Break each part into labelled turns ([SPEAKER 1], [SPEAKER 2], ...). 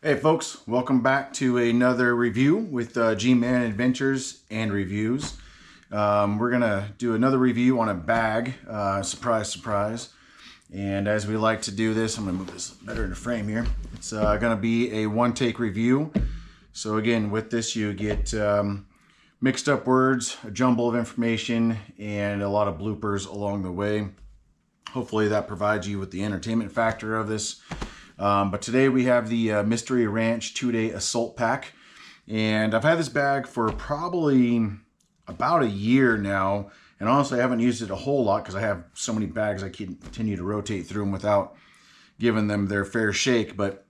[SPEAKER 1] Hey folks, welcome back to another review with G-Man Adventures and Reviews. We're gonna do another review on a bag, surprise, surprise. And as we like to do this, I'm gonna move this better in the frame here. It's gonna be a one-take review. So again, with this you get mixed up words, a jumble of information, and a lot of bloopers along the way. Hopefully that provides you with the entertainment factor of this. But today we have the Mystery Ranch 2-day assault pack, and I've had this bag for probably about a year now, and honestly I haven't used it a whole lot because I have so many bags I continue to rotate through them without giving them their fair shake. But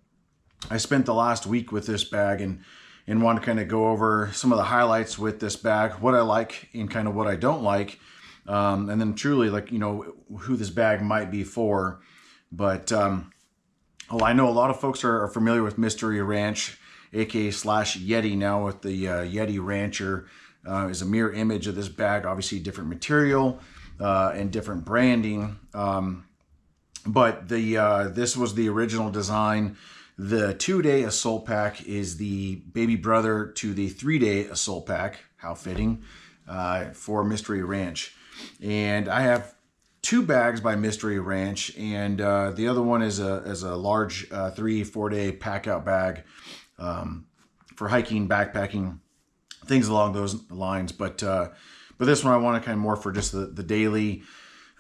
[SPEAKER 1] I spent the last week with this bag and want to kind of go over some of the highlights with this bag, what I like and kind of what I don't like, and then truly, like, you know, who this bag might be for. But well, I know a lot of folks are familiar with Mystery Ranch, aka slash Yeti now, with the Yeti Rancher is a mirror image of this bag, obviously different material and different branding. But this was the original design. The 2-day assault pack is the baby brother to the 3-day assault pack, how fitting, for Mystery Ranch. And I have two bags by Mystery Ranch, and the other one is a large 3-4 day pack out bag for hiking, backpacking, things along those lines. But this one I want to kind of more for just the daily,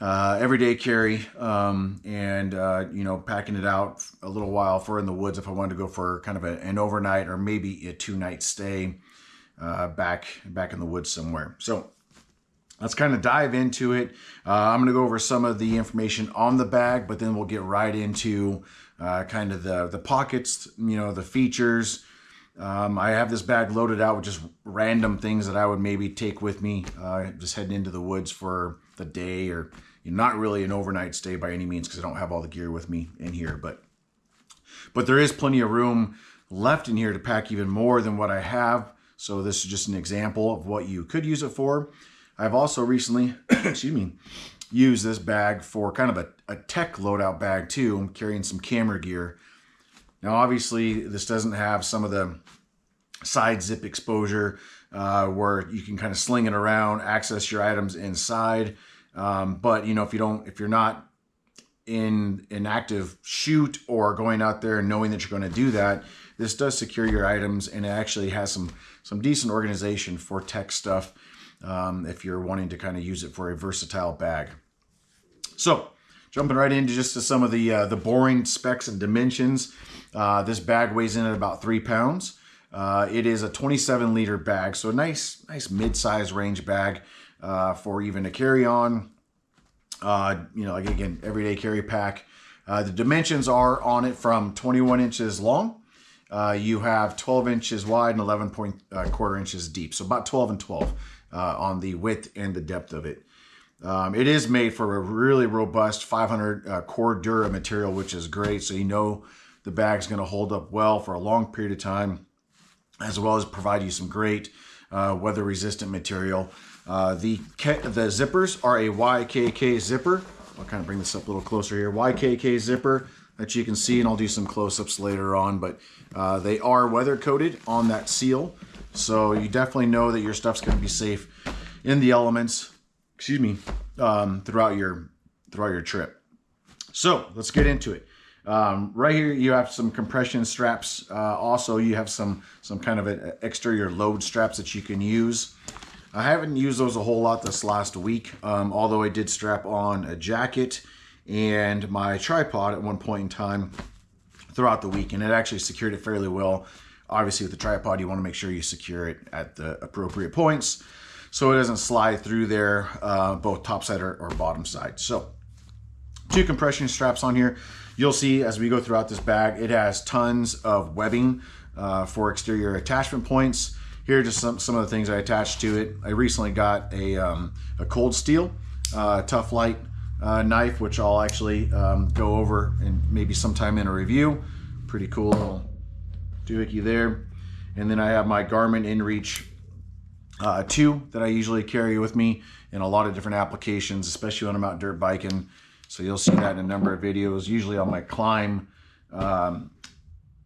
[SPEAKER 1] everyday carry, and you know, packing it out a little while for in the woods if I wanted to go for kind of an overnight or maybe a 2-night stay back in the woods somewhere. So let's kind of dive into it. I'm going to go over some of the information on the bag, but then we'll get right into kind of the pockets, you know, the features. I have this bag loaded out with just random things that I would maybe take with me, just heading into the woods for the day, or not really an overnight stay by any means because I don't have all the gear with me in here. But there is plenty of room left in here to pack even more than what I have. So this is just an example of what you could use it for. I've also recently, excuse me, used this bag for kind of a tech loadout bag too. I'm carrying some camera gear. Now, obviously, this doesn't have some of the side zip exposure where you can kind of sling it around, access your items inside. But you know, if you're not in an active shoot or going out there and knowing that you're going to do that, this does secure your items, and it actually has some decent organization for tech stuff. If you're wanting to kind of use it for a versatile bag. So jumping right into just to some of the boring specs and dimensions. This bag weighs in at about 3 pounds. It is a 27-liter bag, so a nice mid-size range bag for even a carry-on. You know, like again, everyday carry pack. The dimensions are on it from 21 inches long. You have 12 inches wide and 11.25 inches deep, so about 12 and 12. On the width and the depth of it. It is made for a really robust 500 core Dura material, which is great. So you know the bag's going to hold up well for a long period of time, as well as provide you some great weather-resistant material. The zippers are a YKK zipper. I'll kind of bring this up a little closer here. YKK zipper that you can see, and I'll do some close-ups later on. But they are weather-coated on that seal. So you definitely know that your stuff's going to be safe in the elements, excuse me, throughout your trip. So let's get into it. Right here you have some compression straps. Also you have some kind of an exterior load straps that you can use. I haven't used those a whole lot this last week, although I did strap on a jacket and my tripod at one point in time throughout the week, and it actually secured it fairly well. Obviously, with the tripod, you want to make sure you secure it at the appropriate points so it doesn't slide through there, both top side or bottom side. So 2 compression straps on here. You'll see as we go throughout this bag, it has tons of webbing for exterior attachment points. Here are just some of the things I attached to it. I recently got a cold steel tough light knife, which I'll actually go over and maybe sometime in a review. Pretty cool little doohickey there. And then I have my Garmin InReach 2 that I usually carry with me in a lot of different applications, especially when I'm out dirt biking. So you'll see that in a number of videos, usually on my climb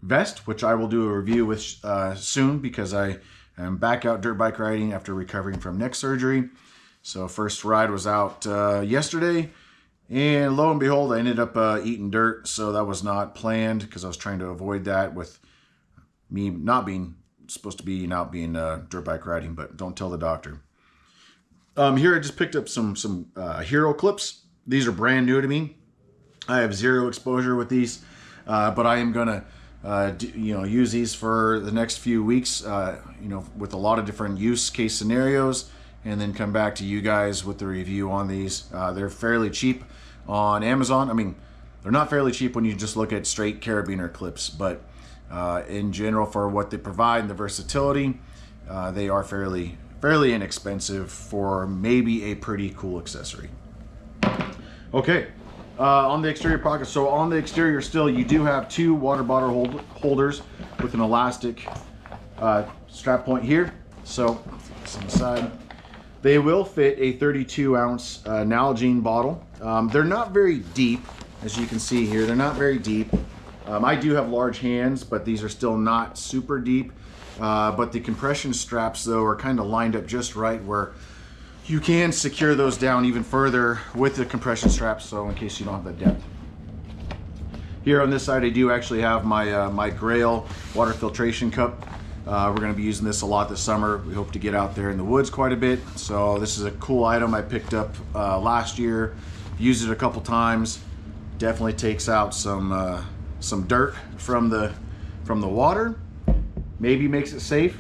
[SPEAKER 1] vest, which I will do a review with soon, because I am back out dirt bike riding after recovering from neck surgery. So first ride was out yesterday, and lo and behold, I ended up eating dirt. So that was not planned, because I was trying to avoid that with me not being supposed to be out being dirt bike riding, but don't tell the doctor. Here I just picked up some Hero clips. These are brand new to me. I have zero exposure with these, but I am gonna use these for the next few weeks, with a lot of different use case scenarios, and then come back to you guys with the review on these. They're fairly cheap on Amazon. I mean, they're not fairly cheap when you just look at straight carabiner clips, but in general, for what they provide and the versatility, they are fairly inexpensive for maybe a pretty cool accessory. Okay, on the exterior pocket. So on the exterior still, you do have two water bottle holders with an elastic strap point here. So this on the side. They will fit a 32-ounce Nalgene bottle. They're not very deep, as you can see here. They're not very deep. I do have large hands, but these are still not super deep. But the compression straps, though, are kind of lined up just right where you can secure those down even further with the compression straps, so in case you don't have the depth. Here on this side, I do actually have my my Grail water filtration cup. We're going to be using this a lot this summer. We hope to get out there in the woods quite a bit. So this is a cool item I picked up last year. Used it a couple times. Definitely takes out some dirt from the water. Maybe makes it safe.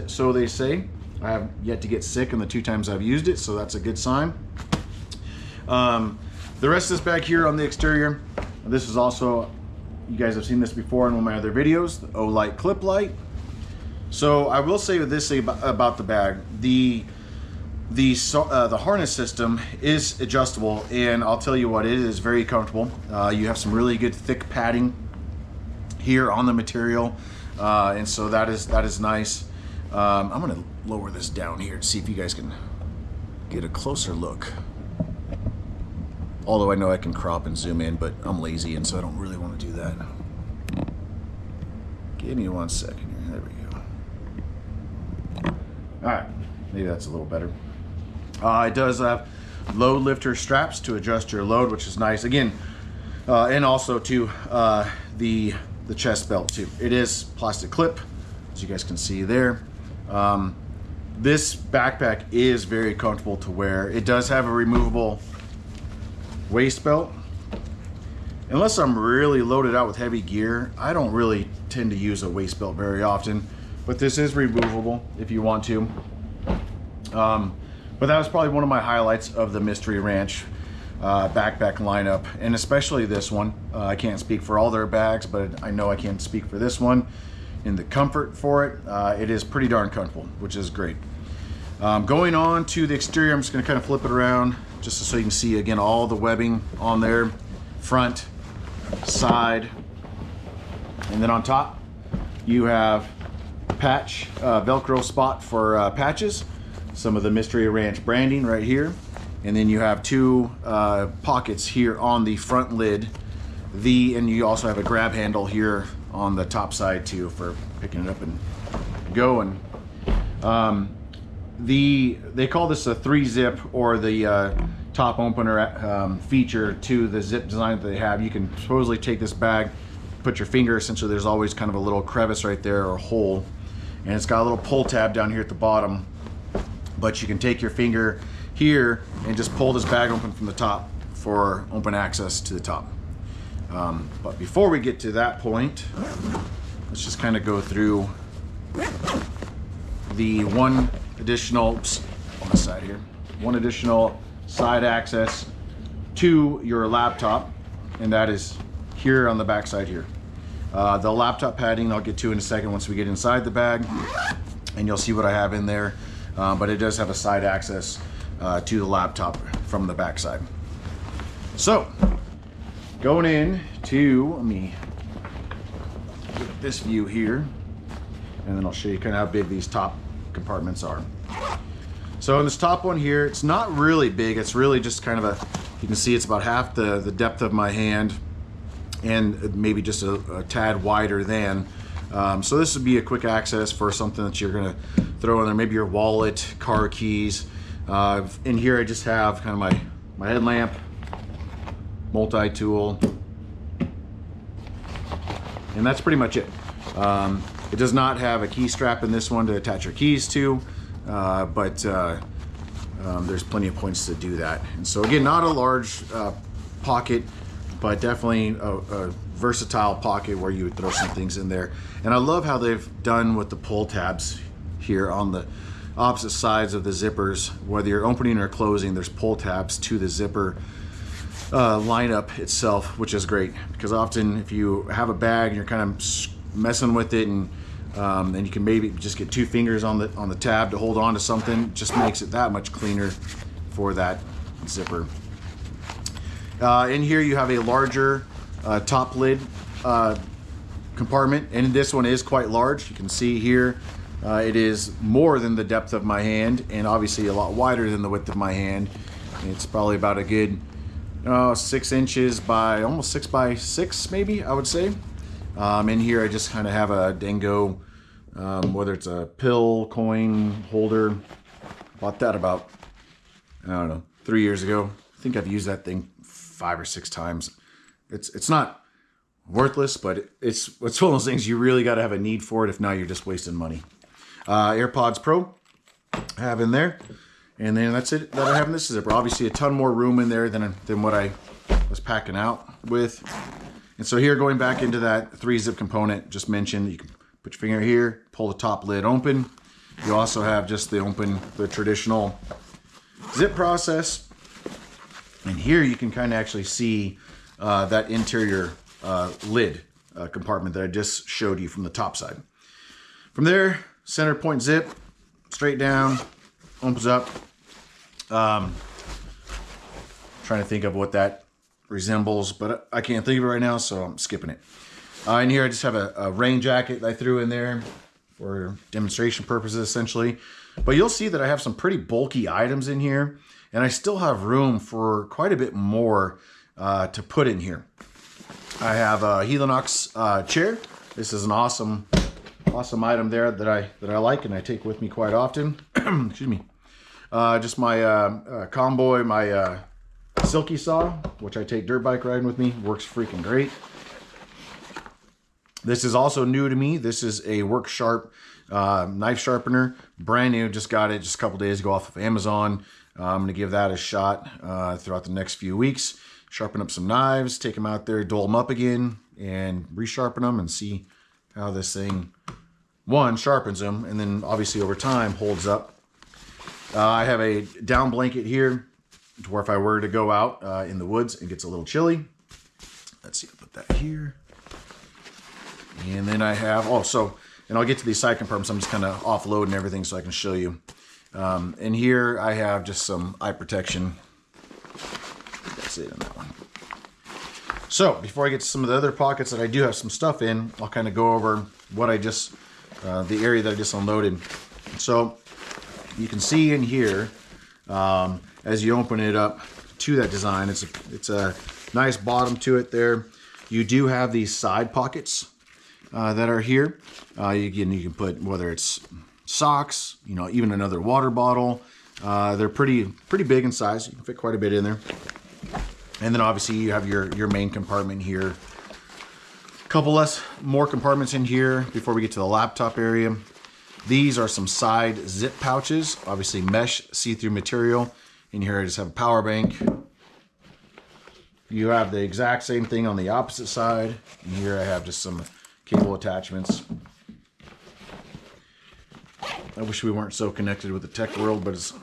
[SPEAKER 1] So they say. I have yet to get sick in the 2 times I've used it, so that's a good sign. The rest of this bag here on the exterior, this is also, you guys have seen this before in one of my other videos, the Olight clip light. So I will say this about the bag: the harness system is adjustable, and I'll tell you what, it is very comfortable. You have some really good thick padding here on the material, and so that is nice. I'm gonna lower this down here to see if you guys can get a closer look. Although I know I can crop and zoom in, but I'm lazy, and so I don't really want to do that. Give me 1 second here. There we go. All right, maybe that's a little better. It does have load lifter straps to adjust your load, which is nice. Again, and also to the chest belt too. It is plastic clip, as you guys can see there. This backpack is very comfortable to wear. It does have a removable waist belt. Unless I'm really loaded out with heavy gear, I don't really tend to use a waist belt very often, but this is removable if you want to. But that was probably one of my highlights of the Mystery Ranch backpack lineup, and especially this one. I can't speak for all their bags, but I know I can speak for this one. In the comfort for it, it is pretty darn comfortable, which is great. Going on to the exterior, I'm just going to kind of flip it around just so you can see again all the webbing on there, front, side, and then on top you have patch Velcro spot for patches, some of the Mystery Ranch branding right here, and then you have 2 pockets here on the front lid. And you also have a grab handle here on the top side too for picking it up and going. They call this a 3-zip, or the top opener feature to the zip design that they have. You can supposedly take this bag, put your finger, essentially there's always kind of a little crevice right there, or hole, and it's got a little pull tab down here at the bottom, but you can take your finger here and just pull this bag open from the top for open access to the top. But before we get to that point, let's just kind of go through the one additional side access to your laptop, and that is here on the back side here. The laptop padding I'll get to in a second once we get inside the bag, and you'll see what I have in there. But it does have a side access to the laptop from the back side. So going in to, let me get this view here, and then I'll show you kind of how big these top compartments are. So in this top one here, it's not really big. It's really just kind of you can see it's about half the depth of my hand. and maybe just a tad wider than. So this would be a quick access for something that you're gonna throw in there, maybe your wallet, car keys. In here I just have kind of my headlamp, multi-tool, and that's pretty much it. It does not have a key strap in this one to attach your keys to, but there's plenty of points to do that. And so again, not a large pocket, but definitely a versatile pocket where you would throw some things in there. And I love how they've done with the pull tabs here on the opposite sides of the zippers. Whether you're opening or closing, there's pull tabs to the zipper lineup itself, which is great, because often if you have a bag and you're kind of messing with it, and you can maybe just get 2 fingers on the tab to hold on to something, just makes it that much cleaner for that zipper. In here you have a larger top lid compartment, and this one is quite large. You can see here it is more than the depth of my hand, and obviously a lot wider than the width of my hand. It's probably about a good 6 inches by almost 6 by 6, maybe, I would say. In here I just kind of have a dingo, whether it's a pill, coin holder. Bought that about, I don't know, 3 years ago. I think I've used that thing 5 or 6 times. It's not worthless, but it's one of those things you really got to have a need for it. If not, you're just wasting money. AirPods Pro I have in there, and then that's it that I have in this zipper. Obviously a ton more room in there than what I was packing out with. And so here, going back into that 3-zip component just mentioned, you can put your finger here, pull the top lid open. You also have just the traditional zip process. And here you can kind of actually see that interior lid compartment that I just showed you from the top side. From there, center point zip, straight down, opens up. Trying to think of what that resembles, but I can't think of it right now, so I'm skipping it. In here I just have a rain jacket that I threw in there for demonstration purposes, essentially. But you'll see that I have some pretty bulky items in here, and I still have room for quite a bit more to put in here. I have a Helinox chair. This is an awesome item there that I like and I take with me quite often. Excuse me. Just my Comboy, my silky saw, which I take dirt bike riding with me. Works freaking great. This is also new to me. This is a Work Sharp knife sharpener. Brand new, just got it just a couple days ago off of Amazon. I'm gonna give that a shot throughout the next few weeks. Sharpen up some knives, take them out there, dull them up again, and resharpen them and see how this thing, one, sharpens them, and then obviously over time holds up. I have a down blanket here to where if I were to go out in the woods, it gets a little chilly. Let's see, I'll put that here. And then I have, and I'll get to these side compartments. I'm just kind of offloading everything so I can show you. And here I have just some eye protection. That's it on that one. So before I get to some of the other pockets that I do have some stuff in, I'll kind of go over what I just, the area that I just unloaded. So you can see in here, as you open it up to that design, it's a nice bottom to it there. You do have these side pockets that are here. You can put, whether it's socks, even another water bottle. They're pretty big in size. You can fit quite a bit in there. And then obviously you have your main compartment here. A couple more compartments in here before we get to the laptop area. These are some side zip pouches, obviously mesh see-through material. In here I just have a power bank. You have the exact same thing on the opposite side. And here I have just some cable attachments. I wish we weren't so connected with the tech world, but it's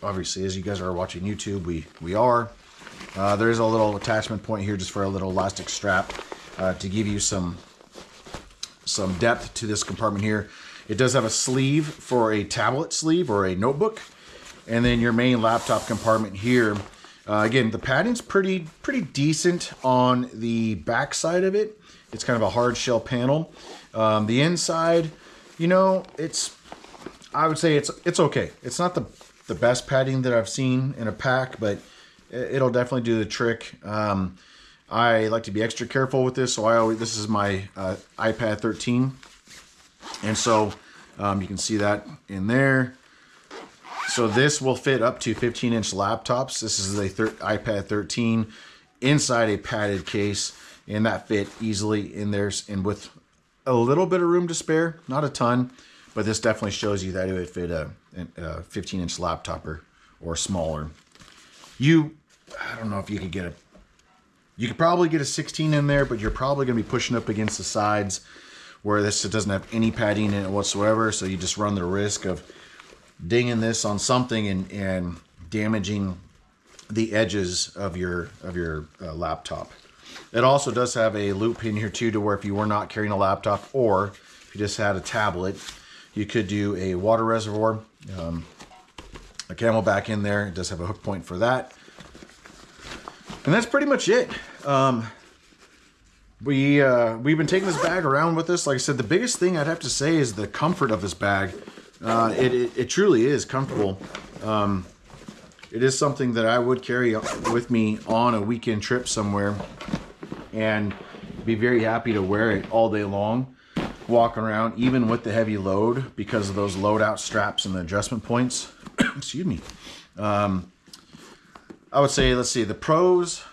[SPEAKER 1] obviously, as you guys are watching YouTube, we are. There is a little attachment point here just for a little elastic strap to give you some depth to this compartment here. It does have a sleeve for a tablet sleeve or a notebook. And then your main laptop compartment here. Again, the padding's pretty decent on the back side of it. It's kind of a hard shell panel. The inside, I would say it's okay. It's not the best padding that I've seen in a pack, but it'll definitely do the trick. I like to be extra careful with this, so this is my iPad 13, and so you can see that in there. So this will fit up to 15-inch laptops. This is a iPad 13 inside a padded case, and that fit easily in there, and with a little bit of room to spare, not a ton, but this definitely shows you that it would fit a 15-inch laptop or smaller. I don't know if you could get you could probably get a 16 in there, but you're probably going to be pushing up against the sides where it doesn't have any padding in it whatsoever, so you just run the risk of dinging this on something and damaging the edges of your laptop. It also does have a loop pin here too, to where if you were not carrying a laptop, or if you just had a tablet, you could do a water reservoir, a Camelback in there. It does have a hook point for that. And that's pretty much it. We've been taking this bag around with us. Like I said, the biggest thing I'd have to say is the comfort of this bag. It truly is comfortable. It is something that I would carry with me on a weekend trip somewhere and be very happy to wear it all day long, walking around, even with the heavy load, because of those loadout straps and the adjustment points. Excuse me. I would say, let's see, the pros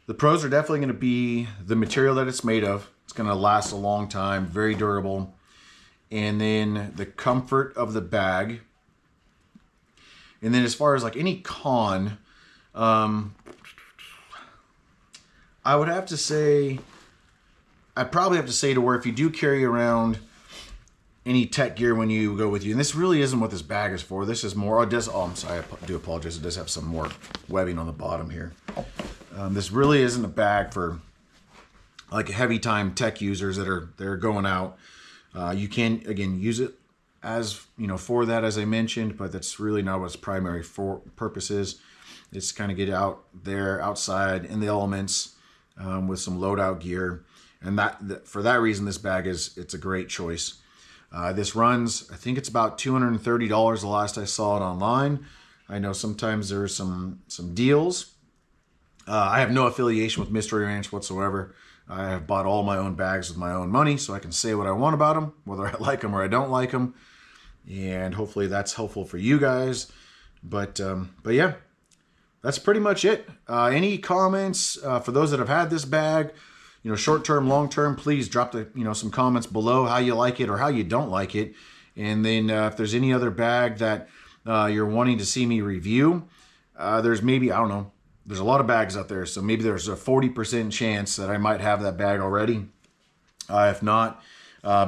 [SPEAKER 1] are definitely going to be the material that it's made of. It's going to last a long time, very durable. And then the comfort of the bag. And then as far as like any con, I would have to say, I'd probably have to say to where if you do carry around any tech gear when you go with you, and this really isn't what this bag is for. This is more, I'm sorry, I do apologize. It does have some more webbing on the bottom here. This really isn't a bag for like heavy time tech users that are going out. You can, again, use it as, for that, as I mentioned, but that's really not what its primary purpose is. It's kind of get out there outside in the elements with some loadout gear. And for that reason, this bag it's a great choice. This runs, I think it's about $230 the last I saw it online. I know sometimes there's some deals. I have no affiliation with Mystery Ranch whatsoever. I have bought all my own bags with my own money, so I can say what I want about them, whether I like them or I don't like them. And hopefully that's helpful for you guys. But yeah, that's pretty much it. Any comments for those that have had this bag, short-term, long-term, please drop some comments below how you like it or how you don't like it. And then if there's any other bag that you're wanting to see me review, there's maybe, I don't know, there's a lot of bags out there, so maybe there's a 40% chance that I might have that bag already. If not,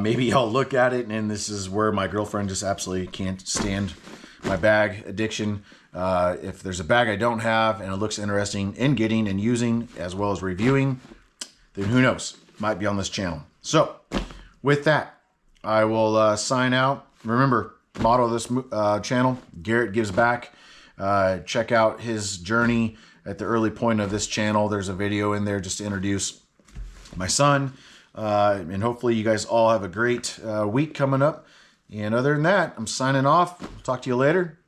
[SPEAKER 1] maybe I'll look at it, and this is where my girlfriend just absolutely can't stand my bag addiction. If there's a bag I don't have and it looks interesting in getting and using as well as reviewing, then who knows, might be on this channel. So with that, I will sign out. Remember, motto of this channel, Garrett gives back. Check out his journey at the early point of this channel. There's a video in there just to introduce my son. And hopefully you guys all have a great week coming up. And other than that, I'm signing off. Talk to you later.